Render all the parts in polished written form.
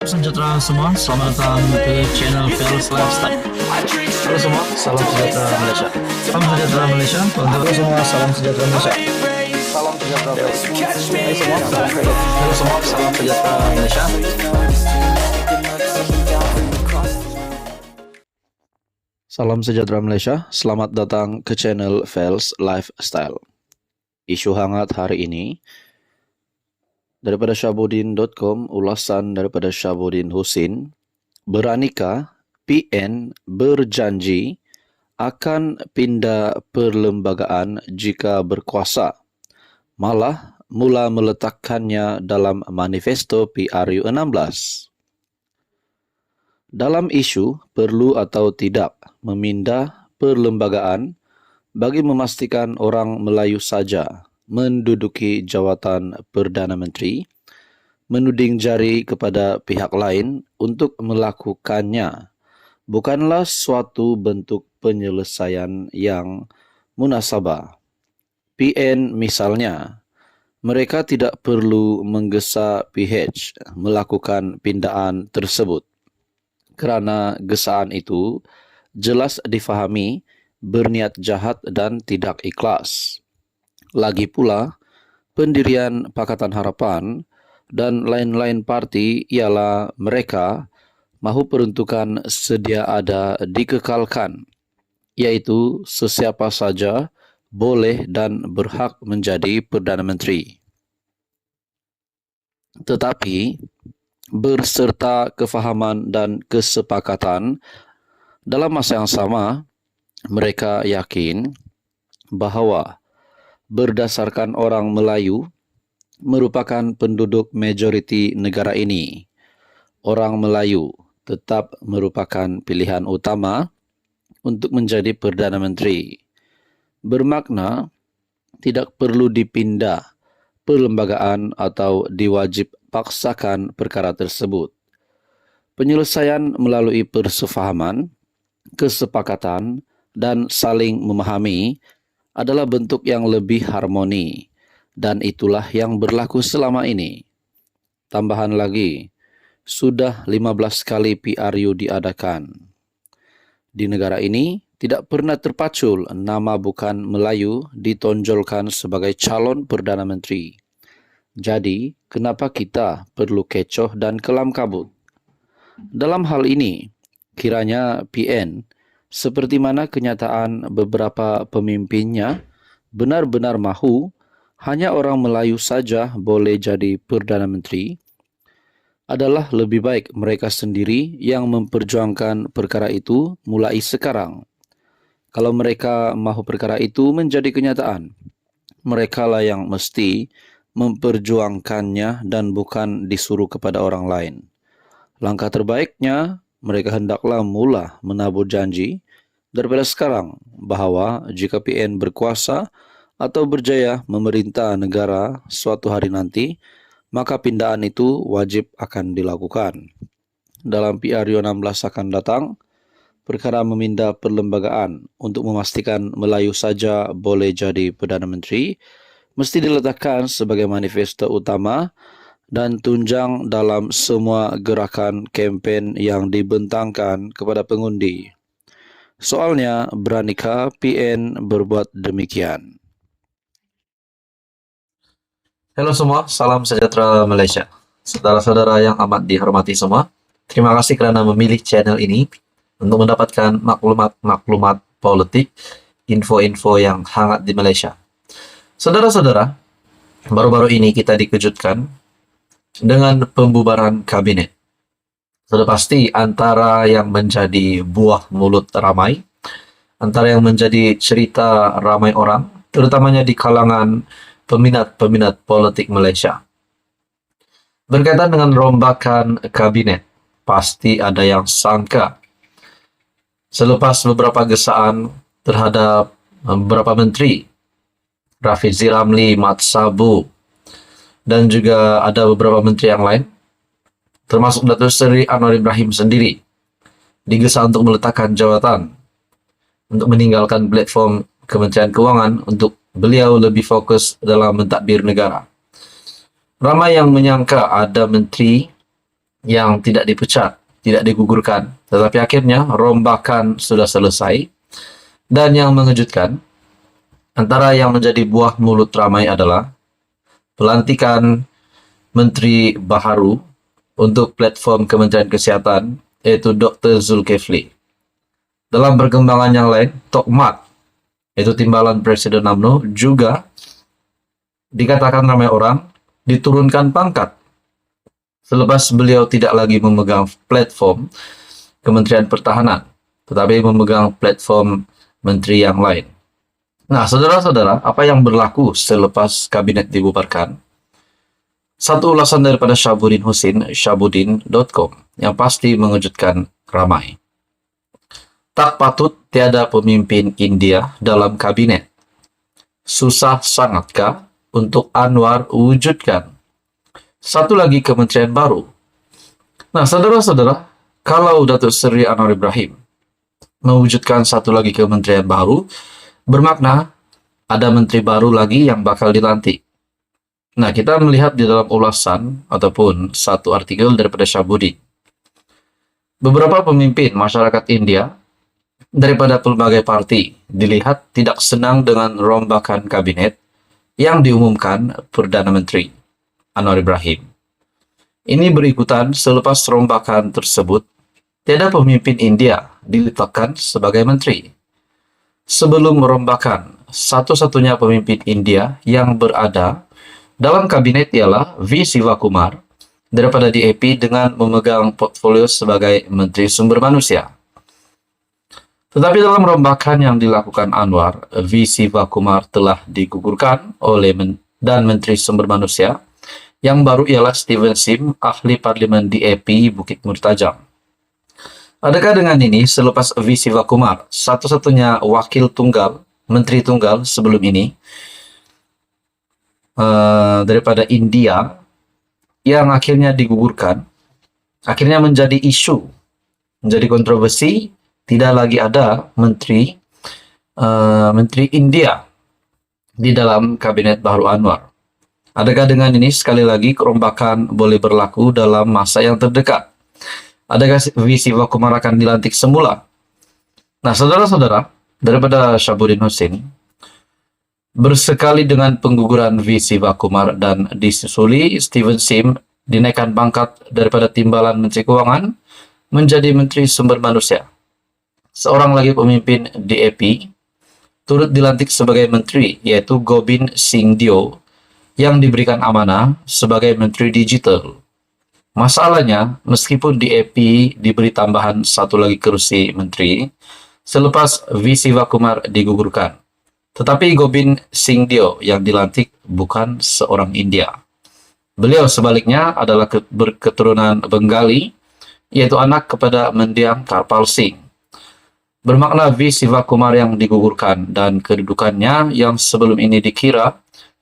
Sejahtera semua, selamat datang ke channel Fels Lifestyle. Halo semua, salam sejahtera Malaysia. Salam sejahtera Malaysia. Halo semua, salam sejahtera Malaysia. Salam sejahtera Malaysia. Halo semua, salam sejahtera Malaysia. Salam sejahtera Malaysia. Selamat datang ke channel Fels Lifestyle. Isu hangat hari ini daripada Syahbudin.com, ulasan daripada Syahbudin Husin. Beranikah PN berjanji akan pindah perlembagaan jika berkuasa, malah mula meletakkannya dalam manifesto PRU16? Dalam isu perlu atau tidak memindah perlembagaan bagi memastikan orang Melayu saja menduduki jawatan Perdana Menteri, menuding jari kepada pihak lain untuk melakukannya bukanlah suatu bentuk penyelesaian yang munasabah. PN misalnya, mereka tidak perlu menggesa PH melakukan pindaan tersebut, kerana gesaan itu jelas difahami berniat jahat dan tidak ikhlas. Lagi pula, pendirian Pakatan Harapan dan lain-lain parti ialah mereka mahu peruntukan sedia ada dikekalkan, iaitu sesiapa saja boleh dan berhak menjadi Perdana Menteri. Tetapi, berserta kefahaman dan kesepakatan, dalam masa yang sama, mereka yakin bahawa berdasarkan orang Melayu merupakan penduduk majoriti negara ini, orang Melayu tetap merupakan pilihan utama untuk menjadi Perdana Menteri. Bermakna tidak perlu dipindah perlembagaan atau diwajib paksakan perkara tersebut. Penyelesaian melalui persefahaman, kesepakatan dan saling memahami adalah bentuk yang lebih harmoni, dan itulah yang berlaku selama ini. Tambahan lagi, sudah 15 kali PRU diadakan. Di negara ini, tidak pernah terpacul nama bukan Melayu ditonjolkan sebagai calon Perdana Menteri. Jadi, kenapa kita perlu kecoh dan kelam kabut? Dalam hal ini, kiranya PN seperti mana kenyataan beberapa pemimpinnya benar-benar mahu hanya orang Melayu saja boleh jadi Perdana Menteri, adalah lebih baik mereka sendiri yang memperjuangkan perkara itu mulai sekarang. Kalau mereka mahu perkara itu menjadi kenyataan, merekalah yang mesti memperjuangkannya dan bukan disuruh kepada orang lain. Langkah terbaiknya, mereka hendaklah mula menabur janji daripada sekarang bahawa jika PN berkuasa atau berjaya memerintah negara suatu hari nanti, maka pindaan itu wajib akan dilakukan. Dalam PRU 16 akan datang, perkara memindah perlembagaan untuk memastikan Melayu saja boleh jadi Perdana Menteri mesti diletakkan sebagai manifesto utama dan tunjang dalam semua gerakan kempen yang dibentangkan kepada pengundi. Soalnya, beranikah PN berbuat demikian? Halo semua, salam sejahtera Malaysia. Saudara-saudara yang amat dihormati semua, terima kasih kerana memilih channel ini untuk mendapatkan maklumat-maklumat politik, info-info yang hangat di Malaysia. Saudara-saudara, baru-baru ini kita dikejutkan dengan pembubaran kabinet. Sudah pasti antara yang menjadi buah mulut ramai, antara yang menjadi cerita ramai orang, terutamanya di kalangan peminat-peminat politik Malaysia. Berkaitan dengan rombakan kabinet, pasti ada yang sangka. Selepas beberapa gesaan terhadap beberapa menteri, Rafizi Ramli, Mat Sabu, dan juga ada beberapa menteri yang lain, termasuk Datuk Seri Anwar Ibrahim sendiri, digesa untuk meletakkan jawatan, untuk meninggalkan platform Kementerian Kewangan untuk beliau lebih fokus dalam mentadbir negara. Ramai yang menyangka ada menteri yang tidak dipecat, tidak digugurkan. Tetapi akhirnya rombakan sudah selesai. Dan yang mengejutkan, antara yang menjadi buah mulut ramai adalah pelantikan Menteri baharu untuk platform Kementerian Kesihatan, yaitu Dr. Zulkifli. Dalam perkembangan yang lain, Tok Mat, yaitu timbalan Presiden UMNO, juga dikatakan ramai orang diturunkan pangkat selepas beliau tidak lagi memegang platform Kementerian Pertahanan, tetapi memegang platform menteri yang lain. Nah, saudara-saudara, apa yang berlaku selepas kabinet dibubarkan? Satu ulasan daripada Syabuddin Husin, syabuddin.com, yang pasti mengejutkan ramai. Tak patut tiada pemimpin India dalam kabinet. Susah sangatkah untuk Anwar wujudkan? Satu lagi kementerian baru. Nah, saudara-saudara, kalau Datuk Seri Anwar Ibrahim mewujudkan satu lagi kementerian baru, bermakna ada menteri baru lagi yang bakal dilantik. Nah, kita melihat di dalam ulasan ataupun satu artikel daripada Syabuddin. Beberapa pemimpin masyarakat India daripada pelbagai parti dilihat tidak senang dengan rombakan kabinet yang diumumkan Perdana Menteri Anwar Ibrahim. Ini berikutan selepas rombakan tersebut, tiada pemimpin India diletakkan sebagai menteri. Sebelum merombakan, satu-satunya pemimpin India yang berada dalam kabinet ialah V. Sivakumar daripada DAP dengan memegang portfolio sebagai Menteri Sumber Manusia. Tetapi dalam rombakan yang dilakukan Anwar, V. Sivakumar telah digugurkan oleh Menteri Sumber Manusia. Yang baru ialah Steven Sim, ahli parlimen DAP Bukit Murtajam. Adakah dengan ini, selepas V. Sivakumar, satu-satunya wakil tunggal, menteri tunggal sebelum ini, daripada India, yang akhirnya digugurkan, akhirnya menjadi isu, menjadi kontroversi, tidak lagi ada menteri India di dalam kabinet baru Anwar. Adakah dengan ini sekali lagi kerombakan boleh berlaku dalam masa yang terdekat? Adakah V. Sivakumar akan dilantik semula? Nah, saudara-saudara, daripada Syabuddin Husin, bersekali dengan pengguguran V. Sivakumar dan disusuli Steven Sim dinaikkan pangkat daripada timbalan Menteri Keuangan menjadi Menteri Sumber Manusia. Seorang lagi pemimpin DAP turut dilantik sebagai menteri, yaitu Gobind Singh Dio, yang diberikan amanah sebagai Menteri Digital. Masalahnya, meskipun DAP diberi tambahan satu lagi kursi menteri selepas V. Sivakumar digugurkan, tetapi Gobind Singh Dio yang dilantik bukan seorang India. Beliau sebaliknya adalah berketurunan Bengali, yaitu anak kepada mendiang Karpal Singh. Bermakna V. Sivakumar yang digugurkan dan kedudukannya yang sebelum ini dikira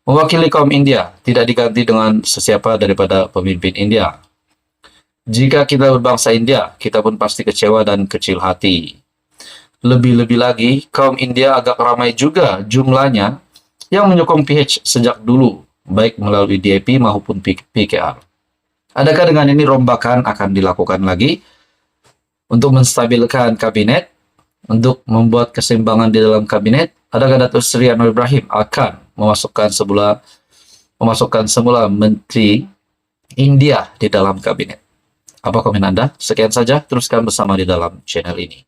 mewakili kaum India tidak diganti dengan sesiapa daripada pemimpin India. Jika kita berbangsa India, kita pun pasti kecewa dan kecil hati. Lebih-lebih lagi, kaum India agak ramai juga jumlahnya yang menyokong PH sejak dulu, baik melalui DAP maupun PKR. Adakah dengan ini rombakan akan dilakukan lagi untuk menstabilkan kabinet, untuk membuat keseimbangan di dalam kabinet? Adakah Datuk Seri Anwar Ibrahim akan memasukkan semula Menteri India di dalam kabinet? Apa komen Anda? Sekian saja, teruskan bersama di dalam channel ini.